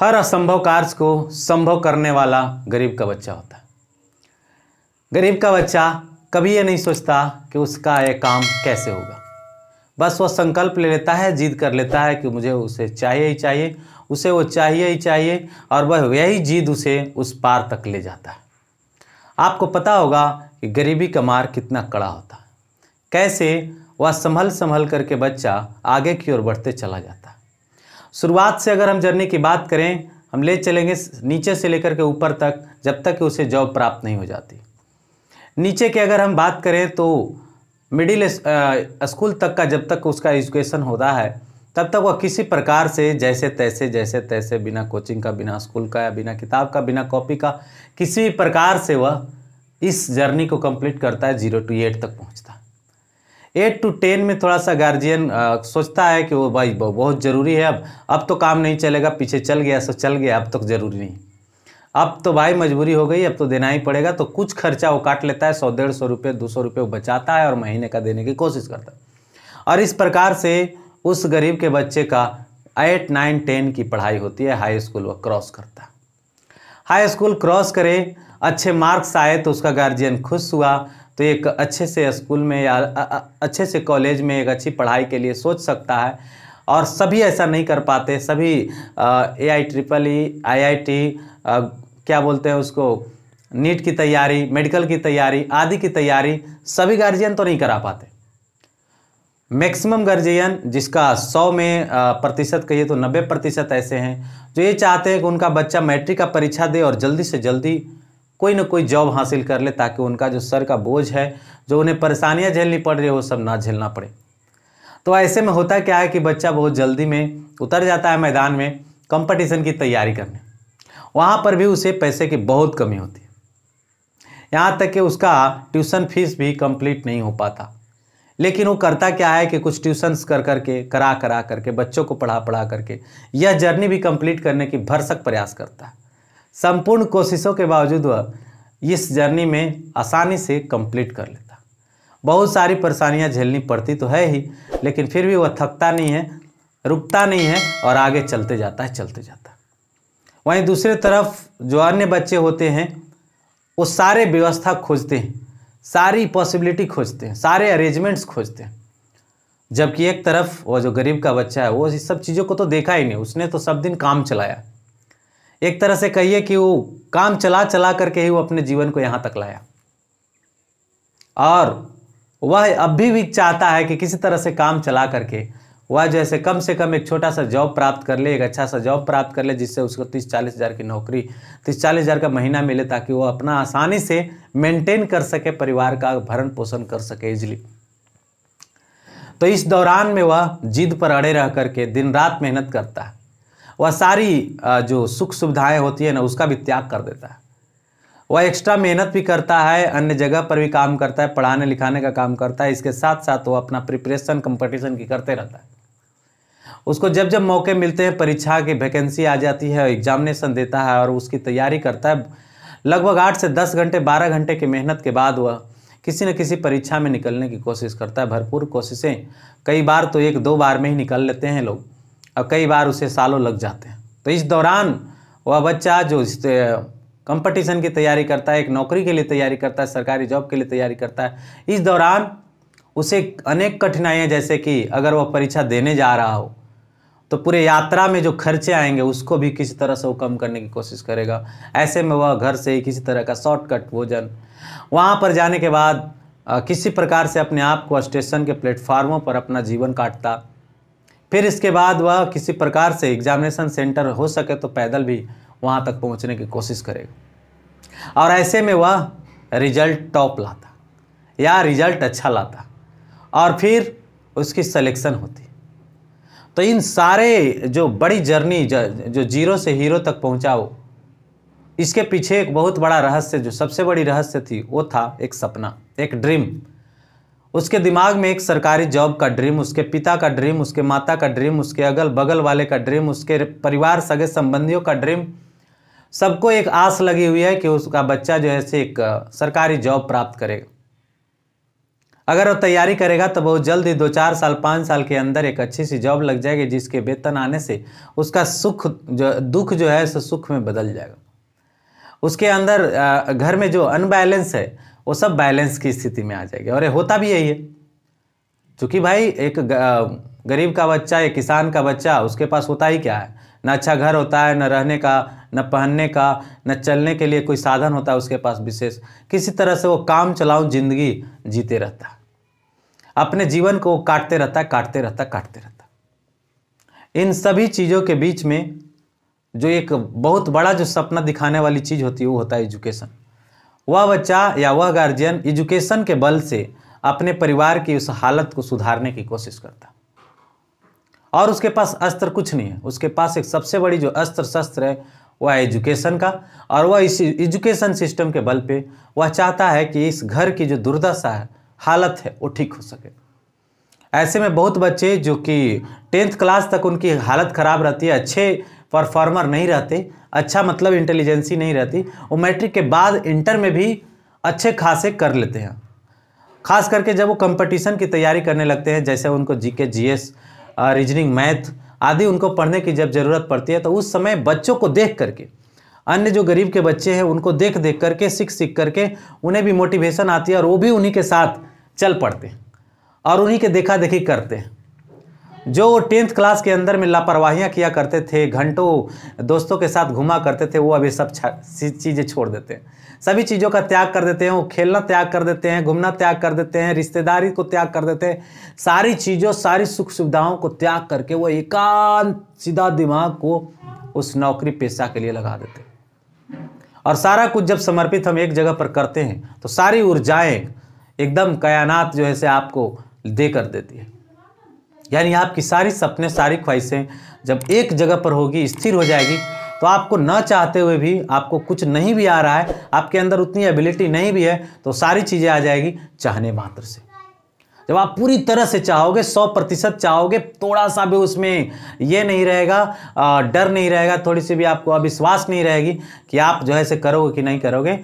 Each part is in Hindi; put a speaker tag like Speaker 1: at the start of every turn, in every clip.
Speaker 1: हर असंभव कार्य को संभव करने वाला गरीब का बच्चा होता है। गरीब का बच्चा कभी ये नहीं सोचता कि उसका ये काम कैसे होगा, बस वह संकल्प ले लेता है, जिद कर लेता है कि मुझे उसे चाहिए ही चाहिए, उसे वो चाहिए ही चाहिए, और वह यही जिद उसे उस पार तक ले जाता है। आपको पता होगा कि गरीबी का मार कितना कड़ा होता है, कैसे वह संभल संभल करके बच्चा आगे की ओर बढ़ते चला जाता है। शुरुआत से अगर हम जर्नी की बात करें, हम ले चलेंगे नीचे से लेकर के ऊपर तक, जब तक कि उसे जॉब प्राप्त नहीं हो जाती। नीचे की अगर हम बात करें तो मिडिल स्कूल तक का जब तक उसका एजुकेशन होता है, तब तक वह किसी प्रकार से जैसे तैसे बिना कोचिंग का, बिना स्कूल का, या बिना किताब का, बिना कॉपी का, किसी भी प्रकार से वह इस जर्नी को कंप्लीट करता है। 0 to 8 तक पहुंचता है। 8 to 10 में थोड़ा सा गार्जियन सोचता है कि वो भाई बहुत ज़रूरी है, अब तो काम नहीं चलेगा, पीछे चल गया सो चल गया, अब तो ज़रूरी नहीं, अब तो भाई मजबूरी हो गई, अब तो देना ही पड़ेगा। तो कुछ खर्चा वो काट लेता है, 100-150 रुपये, 200 रुपये वो बचाता है और महीने का देने की कोशिश करता है। और इस प्रकार से उस गरीब के बच्चे का 8, 9, 10 की पढ़ाई होती है, हाई स्कूल वो क्रॉस करता है। हाई स्कूल क्रॉस करे, अच्छे मार्क्स आए तो उसका गार्जियन खुश हुआ, तो एक अच्छे से स्कूल में या अच्छे से कॉलेज में एक अच्छी पढ़ाई के लिए सोच सकता है। और सभी ऐसा नहीं कर पाते, सभी AIEEE, IIT, क्या बोलते हैं उसको, नीट की तैयारी, मेडिकल की तैयारी आदि की तैयारी सभी गार्जियन तो नहीं करा पाते। मैक्सिमम गार्जियन, जिसका 100 में प्रतिशत कहिए तो 90% ऐसे हैं जो ये चाहते हैं कि उनका बच्चा मैट्रिक का परीक्षा दे और जल्दी से जल्दी कोई ना कोई जॉब हासिल कर ले, ताकि उनका जो सर का बोझ है, जो उन्हें परेशानियां झेलनी पड़ रही है, वो सब ना झेलना पड़े। तो ऐसे में होता क्या है कि बच्चा बहुत जल्दी में उतर जाता है मैदान में कंपटीशन की तैयारी करने। वहाँ पर भी उसे पैसे की बहुत कमी होती है, यहाँ तक कि उसका ट्यूशन फीस भी कंप्लीट नहीं हो पाता। लेकिन वो करता क्या है कि कुछ ट्यूशन्स करा करके बच्चों को पढ़ा करके यह जर्नी भी कंप्लीट करने की भरसक प्रयास करता है। संपूर्ण कोशिशों के बावजूद वह इस जर्नी में आसानी से कंप्लीट कर लेता। बहुत सारी परेशानियां झेलनी पड़ती तो है ही, लेकिन फिर भी वह थकता नहीं है, रुकता नहीं है और आगे चलते जाता है। वहीं दूसरी तरफ जो अन्य बच्चे होते हैं, वो सारे व्यवस्था खोजते हैं, सारी पॉसिबिलिटी खोजते हैं, सारे अरेंजमेंट्स खोजते हैं। जबकि एक तरफ वो जो गरीब का बच्चा है, वो इस सब चीज़ों को तो देखा ही नहीं, उसने तो सब दिन काम चलाया। एक तरह से कहिए कि वो काम चला करके ही वो अपने जीवन को यहाँ तक लाया, और वह अब भी चाहता है कि किसी तरह से काम चला करके वह जैसे कम से कम एक छोटा सा जॉब प्राप्त कर ले, एक अच्छा सा जॉब प्राप्त कर ले, जिससे उसको 30-40 हज़ार की नौकरी, 30-40 हज़ार का महीना मिले, ताकि वो अपना आसानी से मेंटेन कर सके, परिवार का भरण पोषण कर सके इजीली। तो इस दौरान में वह जिद पर अड़े रह करके दिन रात मेहनत करता है। वह सारी जो सुख सुविधाएं होती है ना, उसका भी त्याग कर देता है। वह एक्स्ट्रा मेहनत भी करता है, अन्य जगह पर भी काम करता है, पढ़ाने लिखाने का काम करता है। इसके साथ साथ वो अपना प्रिपरेशन कंपटीशन की करते रहता है। उसको जब जब मौके मिलते हैं, परीक्षा की वैकेंसी आ जाती है, एग्जामिनेशन देता है और उसकी तैयारी करता है। लगभग 8 से 10 घंटे, 12 घंटे की मेहनत के बाद वह किसी न किसी परीक्षा में निकलने की कोशिश करता है। भरपूर कोशिशें, कई बार तो 1-2 बार में ही निकल लेते हैं लोग, और कई बार उसे सालों लग जाते हैं। तो इस दौरान वह बच्चा जो कंपटीशन की तैयारी करता है, एक नौकरी के लिए तैयारी करता है, सरकारी जॉब के लिए तैयारी करता है, इस दौरान उसे अनेक कठिनाइयाँ, जैसे कि अगर वह परीक्षा देने जा रहा हो तो पूरे यात्रा में जो खर्चे आएंगे उसको भी किसी तरह से वो कम करने की कोशिश करेगा। ऐसे में वह घर से ही किसी तरह का शॉर्टकट भोजन, वहाँ पर जाने के बाद किसी प्रकार से अपने आप को स्टेशन के प्लेटफार्मों पर अपना जीवन काटता। फिर इसके बाद वह किसी प्रकार से एग्जामिनेशन सेंटर हो सके तो पैदल भी वहाँ तक पहुँचने की कोशिश करेगा, और ऐसे में वह रिजल्ट टॉप लाता या रिजल्ट अच्छा लाता, और फिर उसकी सिलेक्शन होती। तो इन सारे जो बड़ी जर्नी जो 0 से हीरो तक पहुंचा, वो इसके पीछे एक बहुत बड़ा रहस्य, जो सबसे बड़ी रहस्य थी, वो था एक सपना, एक ड्रीम। उसके दिमाग में एक सरकारी जॉब का ड्रीम, उसके पिता का ड्रीम, उसके माता का ड्रीम, उसके अगल बगल वाले का ड्रीम, उसके परिवार सगे संबंधियों का ड्रीम, सबको एक आस लगी हुई है कि उसका बच्चा जो है से एक सरकारी जॉब प्राप्त करेगा। अगर वो तैयारी करेगा तो बहुत जल्द ही 2-4 साल 5 साल के अंदर एक अच्छी सी जॉब लग जाएगी, जिसके वेतन आने से उसका दुख जो है सो सुख में बदल जाएगा। उसके अंदर घर में जो अनबैलेंस है वो सब बैलेंस की स्थिति में आ जाएगी। और ये होता भी यही है, क्योंकि भाई एक गरीब का बच्चा, एक किसान का बच्चा, उसके पास होता ही क्या है, न अच्छा घर होता है, न रहने का, न पहनने का, न चलने के लिए कोई साधन होता है उसके पास विशेष। किसी तरह से वो काम चलाऊं जिंदगी जीते रहता है, अपने जीवन को काटते रहता है। इन सभी चीज़ों के बीच में जो एक बहुत बड़ा जो सपना दिखाने वाली चीज़ होती है वो होता है एजुकेशन। वह बच्चा या वह गार्जियन एजुकेशन के बल से अपने परिवार की उस हालत को सुधारने की कोशिश करता है, और उसके पास अस्त्र कुछ नहीं है। उसके पास एक सबसे बड़ी जो अस्त्र शस्त्र है वह है एजुकेशन का, और वह इस एजुकेशन सिस्टम के बल पे वह चाहता है कि इस घर की जो दुर्दशा है, हालत है, वो ठीक हो सके। ऐसे में बहुत बच्चे जो कि 10th क्लास तक उनकी हालत ख़राब रहती है, अच्छे परफॉर्मर नहीं रहते, अच्छा मतलब इंटेलिजेंसी नहीं रहती, वो मैट्रिक के बाद इंटर में भी अच्छे खासे कर लेते हैं। खास करके जब वो कंपटीशन की तैयारी करने लगते हैं, जैसे उनको जीके, जीएस, रीजनिंग, मैथ आदि उनको पढ़ने की जब ज़रूरत पड़ती है, तो उस समय बच्चों को देख करके, अन्य जो गरीब के बच्चे हैं उनको देख देख करके, सीख करके उन्हें भी मोटिवेशन आती है, और वो भी उन्हीं के साथ चल पड़ते हैं और उन्हीं के देखा देखी करते हैं। जो 10th क्लास के अंदर में लापरवाहियाँ किया करते थे, घंटों दोस्तों के साथ घुमा करते थे, वो अभी सब चीज़ें छोड़ देते हैं, सभी चीज़ों का त्याग कर देते हैं। वो खेलना त्याग कर देते हैं, घूमना त्याग कर देते हैं, रिश्तेदारी को त्याग कर देते हैं, सारी चीज़ों, सारी सुख सुविधाओं को त्याग करके वो एकांत सीधा दिमाग को उस नौकरी पेशा के लिए लगा देते हैं। और सारा कुछ जब समर्पित हम एक जगह पर करते हैं तो सारी ऊर्जाएं एकदम कायनात जो है से आपको दे कर देती है। यानी आपकी सारी सपने, सारी ख्वाहिशें जब एक जगह पर होगी, स्थिर हो जाएगी, तो आपको न चाहते हुए भी, आपको कुछ नहीं भी आ रहा है, आपके अंदर उतनी एबिलिटी नहीं भी है, तो सारी चीज़ें आ जाएगी चाहने मात्र से। जब आप पूरी तरह से चाहोगे, 100% चाहोगे, थोड़ा सा भी उसमें ये नहीं रहेगा, डर नहीं रहेगा, थोड़ी सी भी आपको अविश्वास नहीं रहेगी कि आप जो है से करोगे कि नहीं करोगे,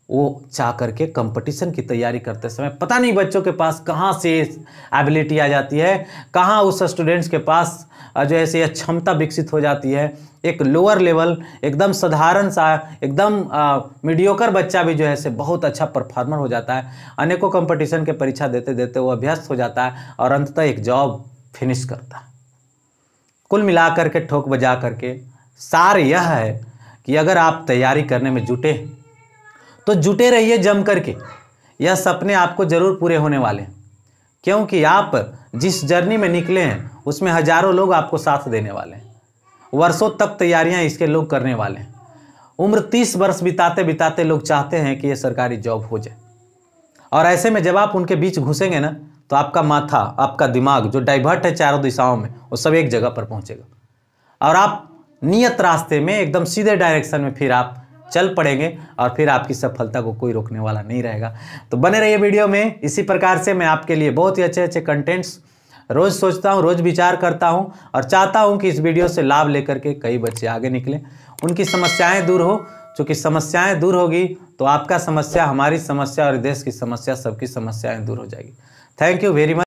Speaker 1: वो चाह करके कंपटीशन की तैयारी करते समय पता नहीं बच्चों के पास कहाँ से एबिलिटी आ जाती है, कहाँ उस स्टूडेंट्स के पास जो है से यह क्षमता विकसित हो जाती है। एक लोअर लेवल, एकदम साधारण सा, एकदम मीडियोकर बच्चा भी जो है से बहुत अच्छा परफॉर्मर हो जाता है। अनेकों कंपटीशन के परीक्षा देते देते वो अभ्यस्त हो जाता है और अंततः एक जॉब फिनिश करता है। कुल मिलाकर के, ठोक बजा करके सार यह है कि अगर आप तैयारी करने में जुटे तो जुटे रहिए जम करके, यह सपने आपको जरूर पूरे होने वाले हैं, क्योंकि आप जिस जर्नी में निकले हैं उसमें हजारों लोग आपको साथ देने वाले हैं। वर्षों तक तैयारियां इसके लोग करने वाले हैं। उम्र 30 वर्ष बिताते बिताते लोग चाहते हैं कि यह सरकारी जॉब हो जाए, और ऐसे में जब आप उनके बीच घुसेंगे ना, तो आपका माथा, आपका दिमाग जो डाइवर्ट है चारों दिशाओं में, वो सब एक जगह पर पहुंचेगा और आप नियत रास्ते में, एकदम सीधे डायरेक्शन में फिर आप चल पड़ेंगे, और फिर आपकी सफलता को कोई रोकने वाला नहीं रहेगा। तो बने रहिए वीडियो में। इसी प्रकार से मैं आपके लिए बहुत ही अच्छे अच्छे कंटेंट्स रोज़ सोचता हूँ, रोज़ विचार करता हूँ, और चाहता हूँ कि इस वीडियो से लाभ लेकर के कई बच्चे आगे निकलें, उनकी समस्याएं दूर हो। क्योंकि समस्याएं दूर होगी तो आपका समस्या, हमारी समस्या और देश की समस्या, सबकी समस्याएं दूर हो जाएगी। Thank you very much.